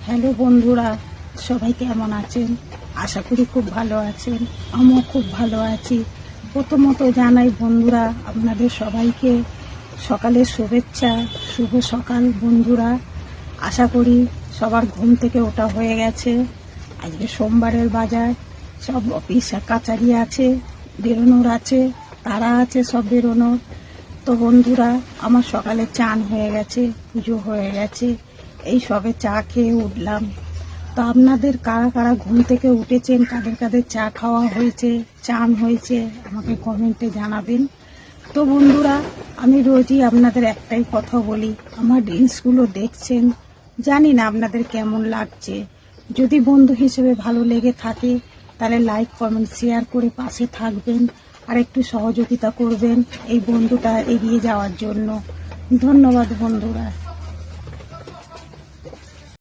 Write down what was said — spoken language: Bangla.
হ্যালো বন্ধুরা, সবাই কেমন আছেন? আশা করি খুব ভালো আছেন। আমিও খুব ভালো আছি। প্রথমত জানাই বন্ধুরা আপনাদের সবাইকে সকালের শুভেচ্ছা। শুভ সকাল বন্ধুরা। আশা করি সবার ঘুম থেকে ওঠা হয়ে গেছে। আজকে সোমবারের বাজার, সব অফিস কাচারি আছে, বেরোনোর আছে, তারা আছে সব বেরোনোর। তো বন্ধুরা, আমার সকালে চান হয়ে গেছে, পুজো হয়ে গেছে, এই সবে চা খেয়ে উঠলাম। তো আপনাদের কারা কারা ঘুম থেকে উঠেছেন, কাদের কাদের চা খাওয়া হয়েছে, চান হয়েছে, আমাকে কমেন্টে জানাবেন। তো বন্ধুরা, আমি রোজই আপনাদের একটাই কথা বলি, আমার রিলসগুলো দেখছেন, জানি না আপনাদের কেমন লাগছে। যদি বন্ধু হিসেবে ভালো লেগে থাকে তাহলে লাইক কমেন্ট শেয়ার করে পাশে থাকবেন আর একটু সহযোগিতা করবেন এই বন্ধুটা এগিয়ে যাওয়ার জন্য। ধন্যবাদ বন্ধুরা।